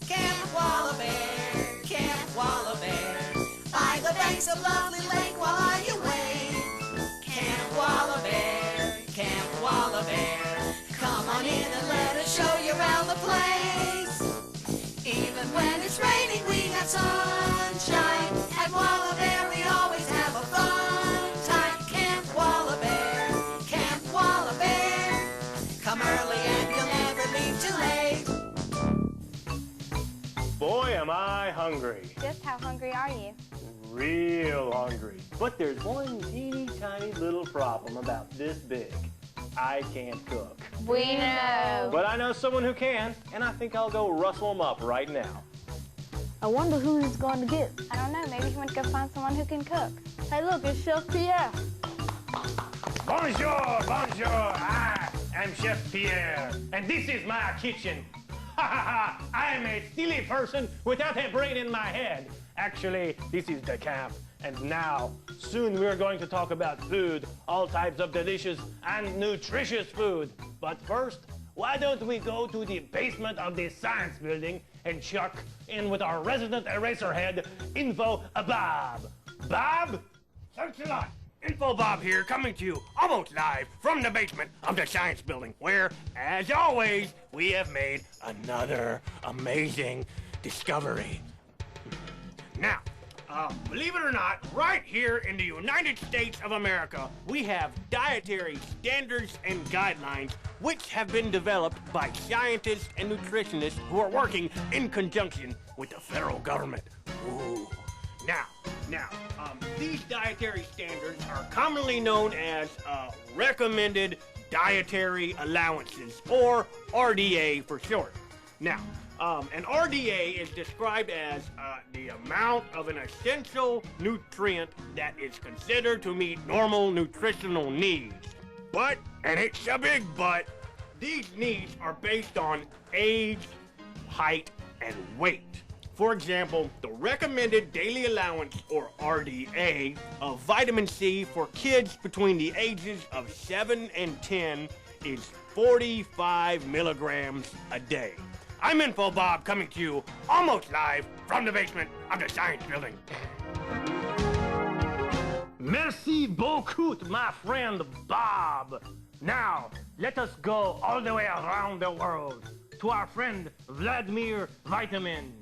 Camp WALABEAR, Camp WALABEAR, by the banks of lovely lake while you wait. Camp WALABEAR, Camp WALABEAR, come on in and let us show you around the place. Even when it's raining, we got sunshine. At WALABEAR, we always have a fun time. Camp WALABEAR, Camp WALABEAR, come early and you'll never leave too late. Boy, am I hungry. Just how hungry are you? Real hungry. But there's one teeny tiny little problem about this big. I can't cook. We know. But I know someone who can, and I think I'll go rustle them up right now. I wonder who he's going to get. I don't know. Maybe he went to go find someone who can cook. Hey, look, it's Chef Pierre. Bonjour, bonjour. I am Chef Pierre, and this is my kitchen. Ha ha ha! I am a silly person without a brain in my head. Actually, this is the camp. And now, soon we're going to talk about food, all types of delicious and nutritious food. But first, why don't we go to the basement of the science building and check in with our resident eraser head, Info Bob. Bob? Thanks a lot. Info Bob here, coming to you almost live from the basement of the science building, where, as always, we have made another amazing discovery. Now, believe it or not, right here in the United States of America, we have dietary standards and guidelines which have been developed by scientists and nutritionists who are working in conjunction with the federal government. Ooh. Now, these dietary standards are commonly known as Recommended Dietary Allowances, or RDA for short. Now, an RDA is described as the amount of an essential nutrient that is considered to meet normal nutritional needs. But, and it's a big but, these needs are based on age, height, and weight. For example, the recommended daily allowance, or RDA, of vitamin C for kids between the ages of 7 and 10 is 45 milligrams a day. I'm Info Bob, coming to you almost live from the basement of the science building. Merci beaucoup, my friend Bob. Now, let us go all the way around the world to our friend Vladimir Vitamin.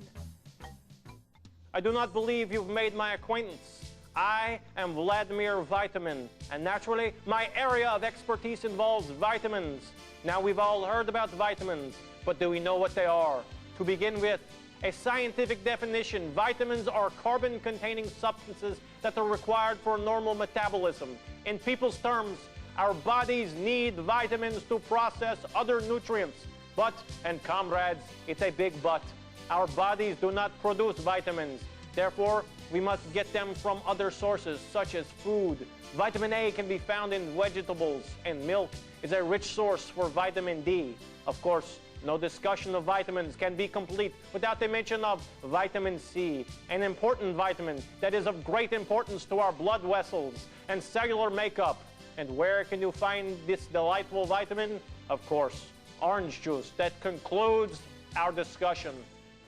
I do not believe you've made my acquaintance. I am Vladimir Vitamin, and naturally, my area of expertise involves vitamins. Now, we've all heard about vitamins, but do we know what they are? To begin with, a scientific definition, vitamins are carbon-containing substances that are required for normal metabolism. In people's terms, our bodies need vitamins to process other nutrients. But, and comrades, it's a big but, our bodies do not produce vitamins. Therefore, we must get them from other sources, such as food. Vitamin A can be found in vegetables, and milk is a rich source for vitamin D. Of course, no discussion of vitamins can be complete without the mention of vitamin C, an important vitamin that is of great importance to our blood vessels and cellular makeup. And where can you find this delightful vitamin? Of course, orange juice. That concludes our discussion.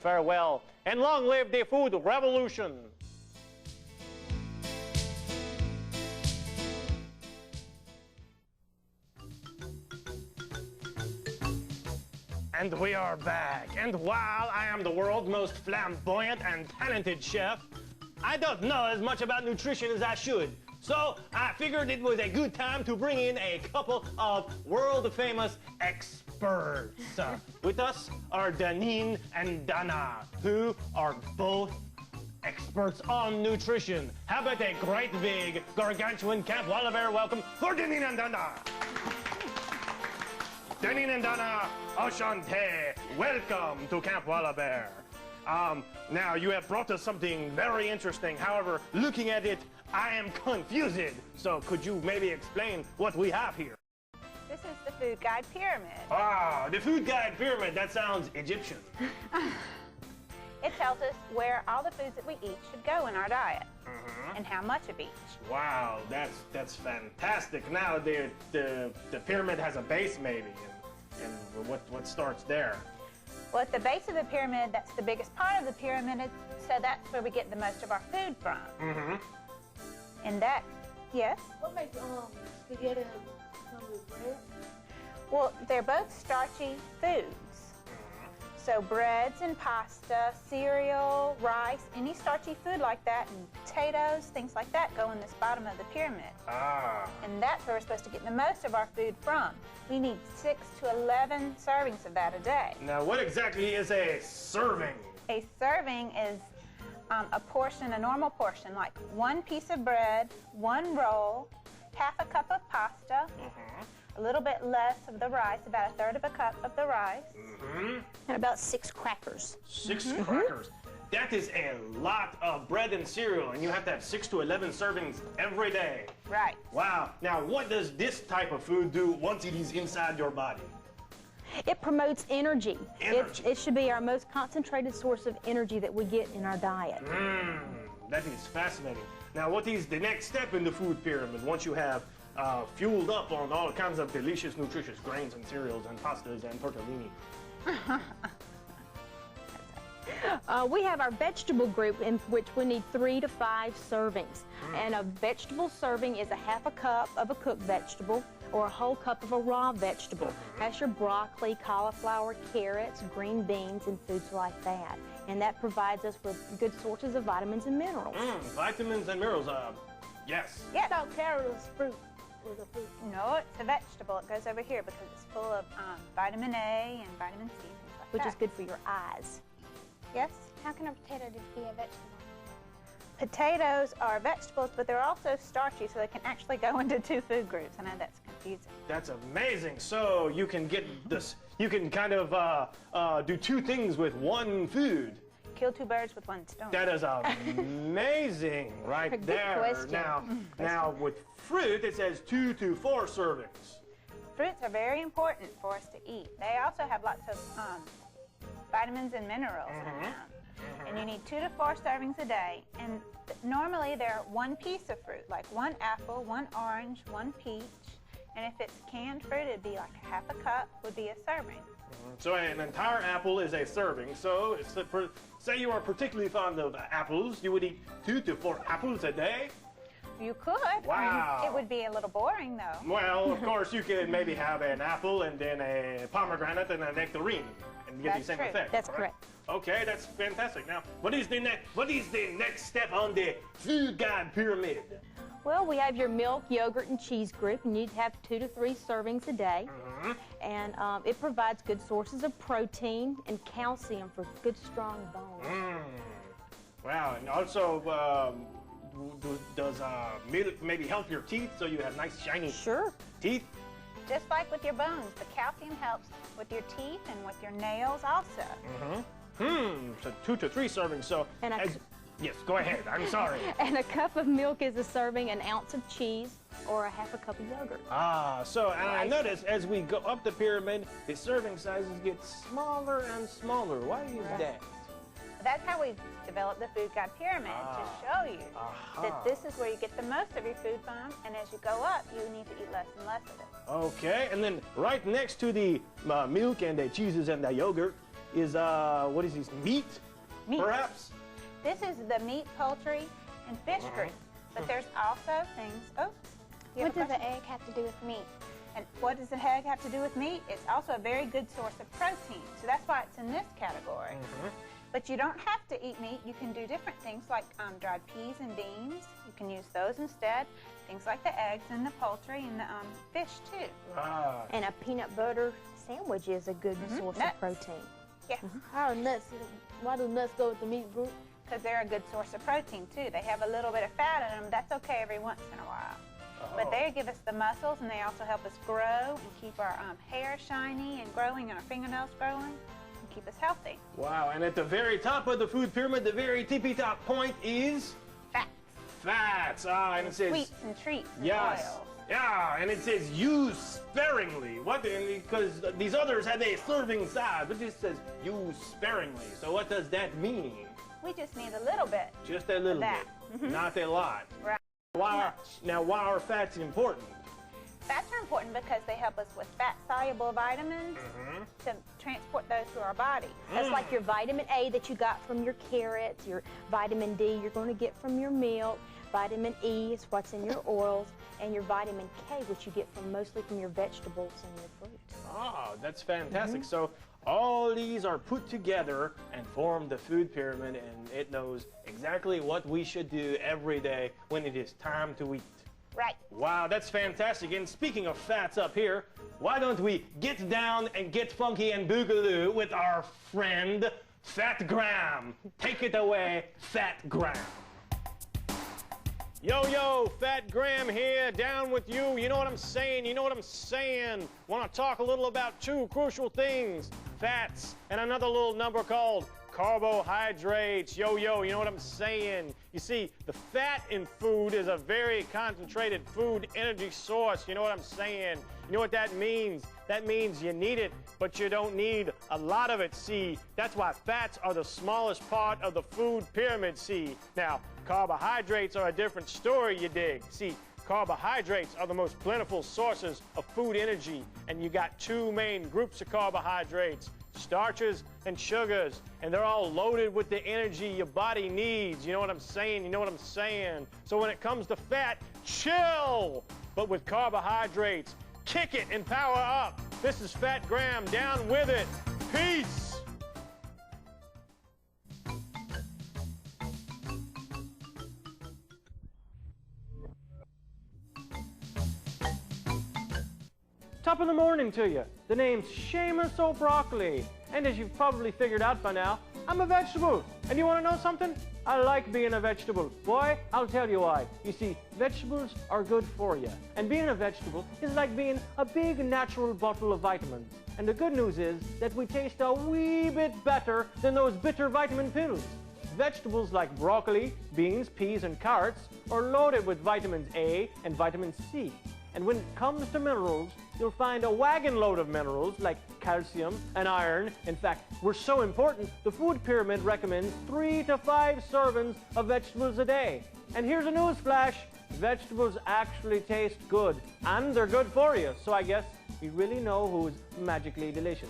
Farewell, and long live the food revolution! And we are back. And while I am the world's most flamboyant and talented chef, I don't know as much about nutrition as I should. So I figured it was a good time to bring in a couple of world-famous experts. With us are Danine and Dana, who are both experts on nutrition. How about a great big gargantuan Camp WALABEAR welcome for Danine and Dana? Danine and Dana, enchanté. Welcome to Camp WALABEAR. Now, you have brought us something very interesting. However, looking at it, I am confused. So could you maybe explain what we have here? This is the food guide pyramid. Ah, the food guide pyramid. That sounds Egyptian. It tells us where all the foods that we eat should go in our diet, and how much of each. Wow, that's fantastic. Now the pyramid has a base, maybe. And what starts there? Well, at the base of the pyramid, that's the biggest part of the pyramid, so that's where we get the most of our food from. Mm-hmm. And that, yes? What makes spaghetti come with bread? Well, they're both starchy foods. So breads and pasta, cereal, rice, any starchy food like that, and potatoes, things like that go in this bottom of the pyramid. Ah. And that's where we're supposed to get the most of our food from. We need 6 to 11 servings of that a day. Now, what exactly is a serving? A serving is a portion, a normal portion, like 1 piece of bread, 1 roll, half a cup of pasta, a little bit less of the rice, about 1/3 of a cup of the rice, and about 6 crackers. 6 crackers. That is a lot of bread and cereal, and you have to have 6 to 11 servings every day. Right. Wow. Now, what does this type of food do once it is inside your body? It promotes energy. Energy. It should be our most concentrated source of energy that we get in our diet. That is fascinating. Now, what is the next step in the food pyramid once you have fueled up on all kinds of delicious, nutritious grains and cereals and pastas and tortellini? We have our vegetable group in which we need 3 to 5 servings. And a vegetable serving is a half a cup of a cooked vegetable or a whole cup of a raw vegetable. That's your broccoli, cauliflower, carrots, green beans, and foods like that. And that provides us with good sources of vitamins and minerals. Vitamins and minerals, yes. Yeah. I thought carrot was fruit. Was a fruit. No, it's a vegetable. It goes over here because it's full of vitamin A and vitamin C, things like Which that. is good for your eyes. Yes? How can a potato be a vegetable? Potatoes are vegetables, but they're also starchy, so they can actually go into 2 food groups. I know that's confusing. That's amazing. So you can get this, you can kind of do 2 things with 1 food. Kill 2 birds with 1 stone. That is amazing right Good there. question. Now with fruit, it says 2 to 4 servings. Fruits are very important for us to eat. They also have lots of vitamins and minerals in them. And you need 2 to 4 servings a day. And normally they're 1 piece of fruit, like 1 apple, 1 orange, 1 peach. And if it's canned fruit, it'd be like half a cup would be a serving. So an entire apple is a serving. So say you are particularly fond of apples, you would eat 2 to 4 apples a day? You could. Wow. It would be a little boring, though. Well, of course, you could maybe have an apple and then a pomegranate and a nectarine and get the That's same true. effect. That's correct? correct. Okay, that's fantastic. Now, what is the next step on the food guide pyramid? Well, we have your milk, yogurt, and cheese group, and you'd have 2 to 3 servings a day. And it provides good sources of protein and calcium for good, strong bones. Wow, and also, does milk maybe help your teeth so you have nice, shiny Sure. teeth? Just like with your bones, the calcium helps with your teeth and with your nails also. So 2 to 3 servings. So, And yes, go ahead. I'm sorry. And a cup of milk is a serving, an ounce of cheese, or a half a cup of yogurt. So, and I notice as we go up the pyramid, the serving sizes get smaller and smaller. Why is that? That's how we developed the food guide pyramid, to show you that this is where you get the most of your food from, and as you go up, you need to eat less and less of it. Okay, and then right next to the milk and the cheeses and the yogurt is, what is this, meat? Meat. Perhaps? This is the meat, poultry, and fish group. But there's also things, What does the egg have to do with meat? And what does the egg have to do with meat? It's also a very good source of protein. So that's why it's in this category. But you don't have to eat meat. You can do different things like dried peas and beans. You can use those instead. Things like the eggs and the poultry and the fish too. And a peanut butter sandwich is a good source Nuts. of protein. Yes, How are nuts? Why do nuts go with the meat group? because they're a good source of protein too. They have a little bit of fat in them. That's okay every once in a while. But they give us the muscles, and they also help us grow and keep our hair shiny and growing, and our fingernails growing, and keep us healthy. Wow, and at the very top of the food pyramid, the very tippy-top point is Fats, fats. And it says sweets, and treats, and yes. oils. Yeah, and it says use sparingly. What? Because these others have a serving size, but this says use sparingly. So what does that mean? We just need a little bit. Just a little that. bit, not a lot. Right. Why are fats important? Fats are important because they help us with fat-soluble vitamins to transport those through our body. That's like your vitamin A that you got from your carrots, your vitamin D you're going to get from your milk, vitamin E is what's in your oils, and your vitamin K, which you get mostly from your vegetables and your fruits. Oh, that's fantastic. So all these are put together and form the food pyramid, and it knows exactly what we should do every day when it is time to eat. Right. Wow, that's fantastic. And speaking of fats up here, why don't we get down and get funky and boogaloo with our friend Fat Graham. Take it away, Fat Graham. Yo, Fat Graham here, down with you. You know what I'm saying? You know what I'm saying? Want to talk a little about two crucial things, fats and another little number called carbohydrates. Yo, you know what I'm saying? You see, the fat in food is a very concentrated food energy source. You know what I'm saying? You know what that means? That means you need it, but you don't need a lot of it, see? That's why fats are the smallest part of the food pyramid, see? Now, carbohydrates are a different story, you dig? See, carbohydrates are the most plentiful sources of food energy, and you got two main groups of carbohydrates, starches and sugars, and they're all loaded with the energy your body needs. You know what I'm saying? You know what I'm saying? So when it comes to fat, chill! But with carbohydrates, kick it and power up. This is Fat Graham, down with it. Peace! Top of the morning to you. The name's Seamus O'Broccoli. And as you've probably figured out by now, I'm a vegetable. And you want to know something? I like being a vegetable. Boy, I'll tell you why. You see, vegetables are good for you. And being a vegetable is like being a big natural bottle of vitamins. And the good news is that we taste a wee bit better than those bitter vitamin pills. Vegetables like broccoli, beans, peas, and carrots are loaded with vitamins A and vitamin C. And when it comes to minerals, you'll find a wagon load of minerals like calcium and iron. In fact, we're so important, the food pyramid recommends 3 to 5 servings of vegetables a day. And here's a news flash. Vegetables actually taste good, and they're good for you. So I guess we really know who's magically delicious.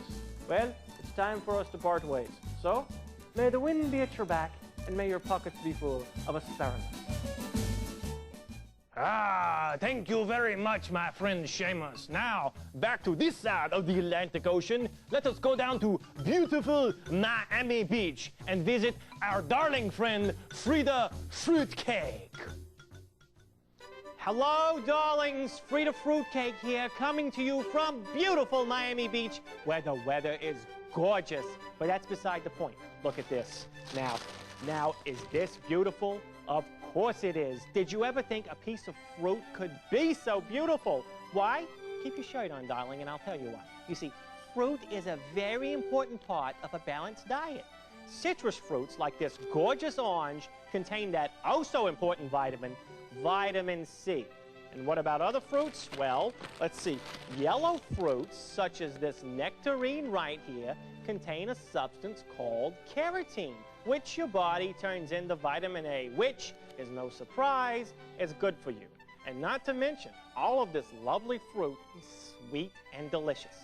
Well, it's time for us to part ways. So, may the wind be at your back, and may your pockets be full of asparagus. Thank you very much, my friend Seamus. Now, back to this side of the Atlantic Ocean. Let us go down to beautiful Miami Beach and visit our darling friend, Frida Fruitcake. Hello, darlings. Frida Fruitcake here, coming to you from beautiful Miami Beach, where the weather is gorgeous. But that's beside the point. Look at this. Now, is this beautiful? Of course it is. Did you ever think a piece of fruit could be so beautiful? Why? Keep your shirt on, darling, and I'll tell you why. You see, fruit is a very important part of a balanced diet. Citrus fruits, like this gorgeous orange, contain that oh-so-important vitamin, vitamin C. And what about other fruits? Well, let's see. Yellow fruits, such as this nectarine right here, contain a substance called carotene, which your body turns into vitamin A, which is no surprise, is good for you. And not to mention, all of this lovely fruit is sweet and delicious.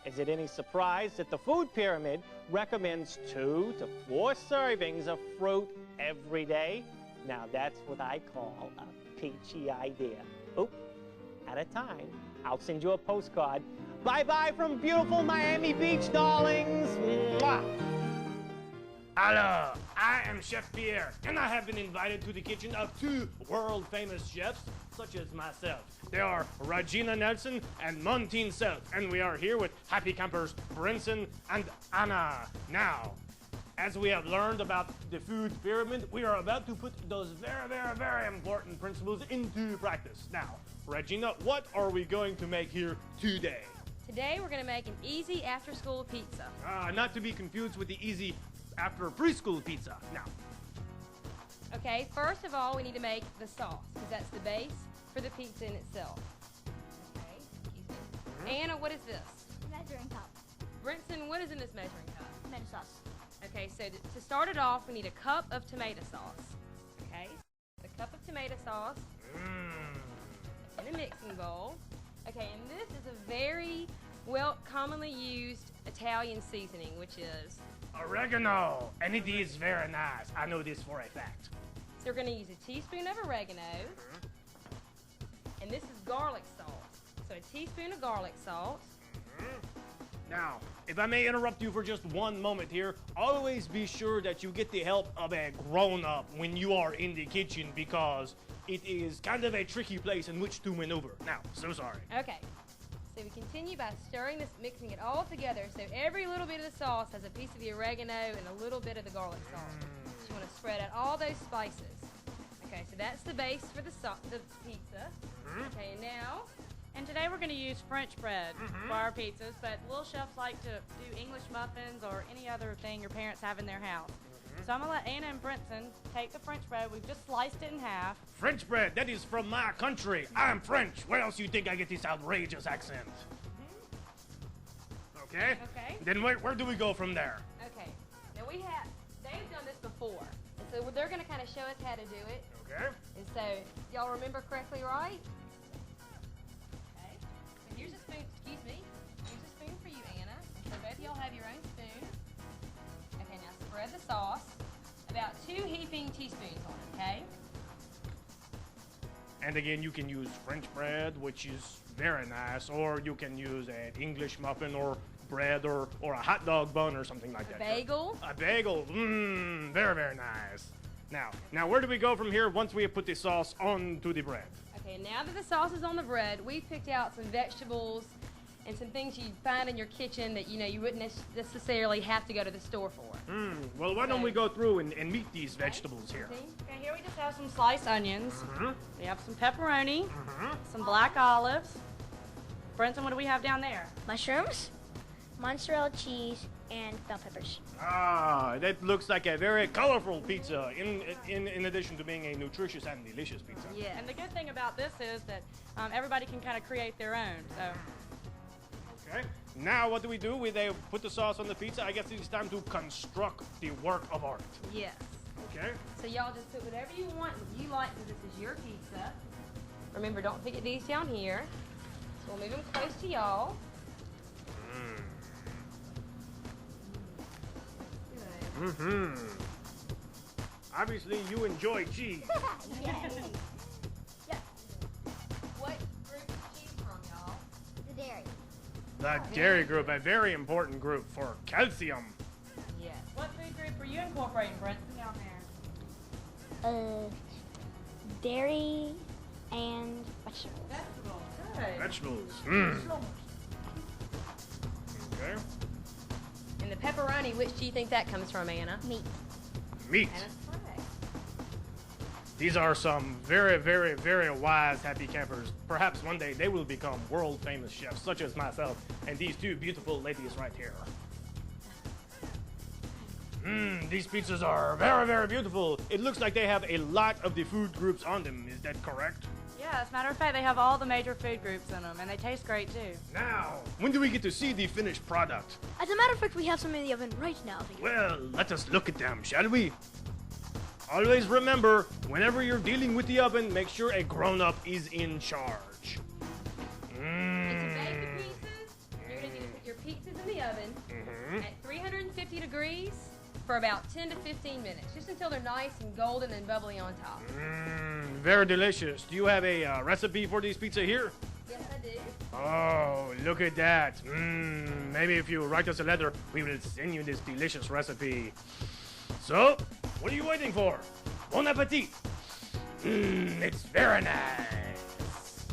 Is it any surprise that the food pyramid recommends 2 to 4 servings of fruit every day? Now that's what I call a peachy idea. Oop, at a time. I'll send you a postcard. Bye-bye from beautiful Miami Beach, darlings. Mwah. Hello, I am Chef Pierre, and I have been invited to the kitchen of 2 world-famous chefs, such as myself. They are Regina Nelson and Montine Self, and we are here with happy campers Brinson and Anna. Now, as we have learned about the food pyramid, we are about to put those very, very, very important principles into practice. Now, Regina, what are we going to make here today? Today we're going to make an easy after-school pizza. Not to be confused with the easy after preschool pizza. Now. Okay, first of all, we need to make the sauce, because that's the base for the pizza in itself. Okay, excuse me. Anna, what is this? Measuring cup. Brinson, what is in this measuring cup? Tomato sauce. Okay, so to start it off, we need a cup of tomato sauce. Okay, a cup of tomato sauce in a mixing bowl. Okay, and this is a very commonly used Italian seasoning, which is Oregano, and it is very nice. I know this for a fact. So we're going to use a teaspoon of oregano, and this is garlic salt. So a teaspoon of garlic salt. Now, if I may interrupt you for just one moment here, always be sure that you get the help of a grown-up when you are in the kitchen, because it is kind of a tricky place in which to maneuver. Now, so sorry. Okay. So we continue by stirring this, mixing it all together, so every little bit of the sauce has a piece of the oregano and a little bit of the garlic salt. So you want to spread out all those spices. Okay, so that's the base for the pizza. Okay, and now... And today we're going to use French bread for our pizzas, but little chefs like to do English muffins or any other thing your parents have in their house. So I'm going to let Anna and Brenton take the French bread. We've just sliced it in half. French bread, that is from my country. I'm French. Where else do you think I get this outrageous accent? Okay? Okay. Then where do we go from there? Okay. Now they've done this before. And so they're going to kind of show us how to do it. Okay. And so, y'all remember correctly, right? Okay. So here's a spoon, excuse me. Here's a spoon for you, Anna. So both y'all have your own spoon. Okay, now spread the sauce. About 2 heaping teaspoons on it, okay? And again, you can use French bread, which is very nice, or you can use an English muffin or bread or a hot dog bun or something like that. Bagel. A bagel. Mmm, very, very nice. Now, where do we go from here once we have put the sauce onto the bread? Okay, now that the sauce is on the bread, we've picked out some vegetables and some things you'd find in your kitchen that, you wouldn't necessarily have to go to the store for. Well, why don't we go through and meet these vegetables here? Okay, here we just have some sliced onions. We have some pepperoni, some black olives. Brenton, what do we have down there? Mushrooms, mozzarella cheese, and bell peppers. Ah, that looks like a very colorful pizza, in addition to being a nutritious and delicious pizza. Yeah. And the good thing about this is that everybody can kind of create their own. So. Okay. Now what do? They put the sauce on the pizza. I guess it's time to construct the work of art. Yes. Okay. So y'all just put whatever you want and you like, because this is your pizza. Remember, don't forget these down here. So we'll move them close to y'all. Good. Obviously, you enjoy cheese. What group is cheese from, y'all? The dairy. The dairy group, a very important group for calcium. Yes. What food group are you incorporating, Brenton, down there? Dairy and vegetables. Vegetables. Good. Vegetables. Okay. And the pepperoni, which do you think that comes from, Anna? Meat. Meat. Anna's correct. These are some very, very, very wise happy campers. Perhaps one day they will become world famous chefs, such as myself and these two beautiful ladies right here. These pizzas are very, very beautiful. It looks like they have a lot of the food groups on them. Is that correct? Yeah, as a matter of fact, they have all the major food groups in them, and they taste great too. Now, when do we get to see the finished product? As a matter of fact, we have some in the oven right now. Well, let us look at them, shall we? Always remember, whenever you're dealing with the oven, make sure a grown-up is in charge. And to bake the pizzas, you're going to put your pizzas in the oven at 350 degrees for about 10 to 15 minutes, just until they're nice and golden and bubbly on top. Very delicious. Do you have a recipe for this pizza here? Yes, I do. Oh, look at that. Maybe if you write us a letter, we will send you this delicious recipe. So, what are you waiting for? Bon appetit. It's very nice.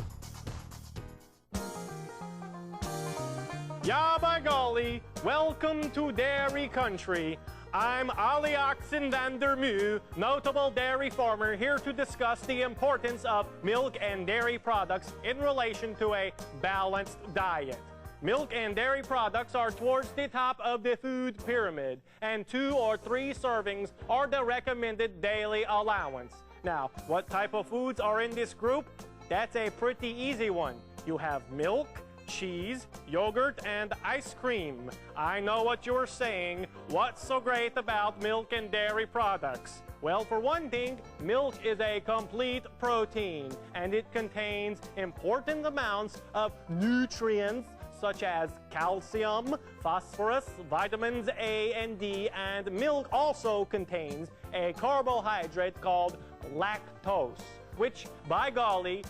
Yeah, by golly, welcome to Dairy Country. I'm Ali Oxen van der Mu, notable dairy farmer, here to discuss the importance of milk and dairy products in relation to a balanced diet. Milk and dairy products are towards the top of the food pyramid, and 2 or 3 servings are the recommended daily allowance. Now, what type of foods are in this group? That's a pretty easy one. You have milk, cheese, yogurt, and ice cream. I know what you're saying. What's so great about milk and dairy products? Well, for one thing, milk is a complete protein, and it contains important amounts of nutrients such as calcium, phosphorus, vitamins A and D, and milk also contains a carbohydrate called lactose, which, by golly,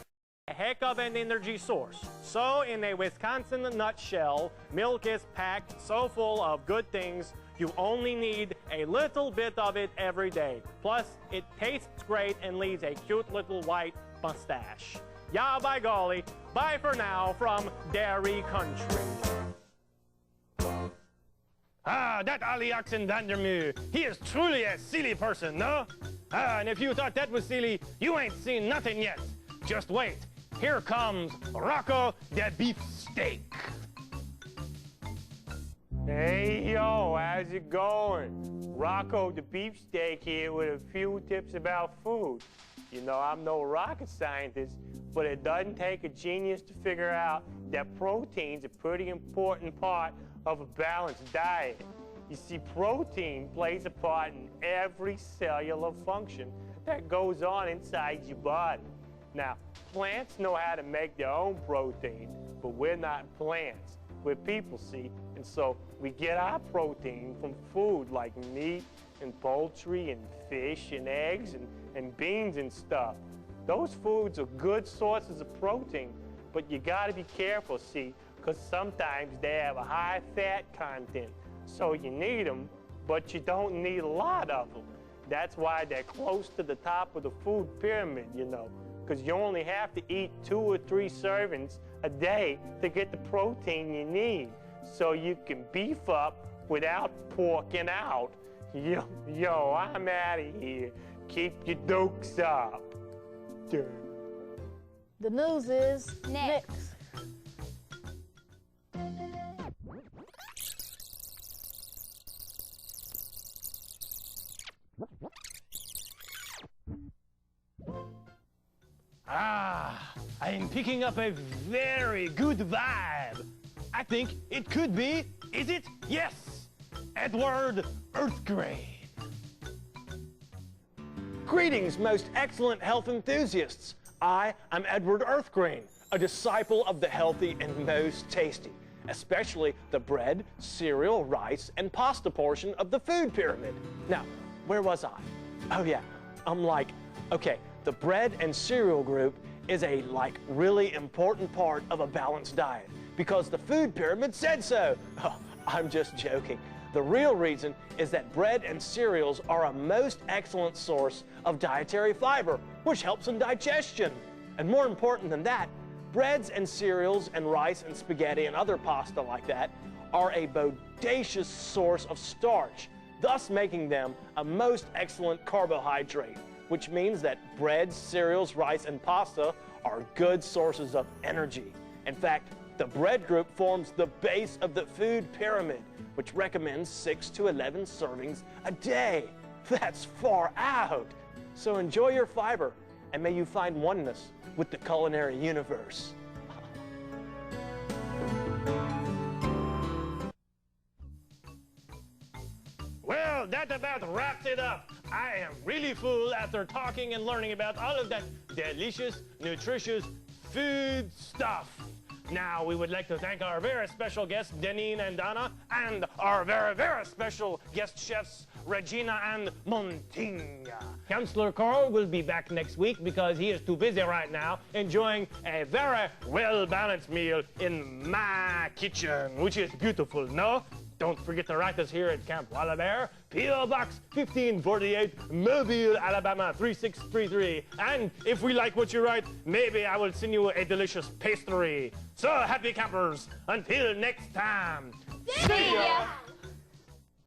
a heck of an energy source. So, in a Wisconsin nutshell, milk is packed so full of good things, you only need a little bit of it every day. Plus, it tastes great and leaves a cute little white mustache. Yeah, by golly, bye for now from Dairy Country. Ah, that Alexander, he is truly a silly person, no? Ah, and if you thought that was silly, you ain't seen nothing yet. Just wait. Here comes Rocco the Beefsteak. Hey, yo, how's it going? Rocco the Beefsteak here with a few tips about food. You know, I'm no rocket scientist, but it doesn't take a genius to figure out that protein's a pretty important part of a balanced diet. You see, protein plays a part in every cellular function that goes on inside your body. Now, plants know how to make their own protein, but we're not plants. We're people, see? And so we get our protein from food like meat and poultry and fish and eggs and beans and stuff. Those foods are good sources of protein, but you gotta be careful, see, because sometimes they have a high fat content. So you need them, but you don't need a lot of them. That's why they're close to the top of the food pyramid, you know, because you only have to eat 2 or 3 servings a day to get the protein you need, so you can beef up without porking out. Yo, I'm out of here. Keep your dukes up. The news is Next. Ah, I am picking up a very good vibe. I think it could be, is it? Yes, Edward Earthgrain. Greetings, most excellent health enthusiasts. I am Edward Earthgrain, a disciple of the healthy and most tasty, especially the bread, cereal, rice, and pasta portion of the food pyramid. Now, where was I? Oh yeah, I'm like, okay, the bread and cereal group is a really important part of a balanced diet because the food pyramid said so. Oh, I'm just joking. The real reason is that bread and cereals are a most excellent source of dietary fiber, which helps in digestion. And more important than that, breads and cereals and rice and spaghetti and other pasta like that are a bodacious source of starch, thus making them a most excellent carbohydrate, which means that breads, cereals, rice, and pasta are good sources of energy. In fact, the bread group forms the base of the food pyramid, which recommends 6 to 11 servings a day. That's far out. So enjoy your fiber, and may you find oneness with the culinary universe. Well, that about wraps it up. I am really full after talking and learning about all of that delicious, nutritious food stuff. Now, we would like to thank our very special guests, Deneen and Donna, and our very, very special guest chefs, Regina and Montigna. Counselor Carl will be back next week because he is too busy right now enjoying a very well-balanced meal in my kitchen, which is beautiful, no? Don't forget to write us here at Camp WALABEAR, P.O. Box 1548, Mobile, Alabama 3633. And if we like what you write, maybe I will send you a delicious pastry. So, happy campers, until next time. See ya!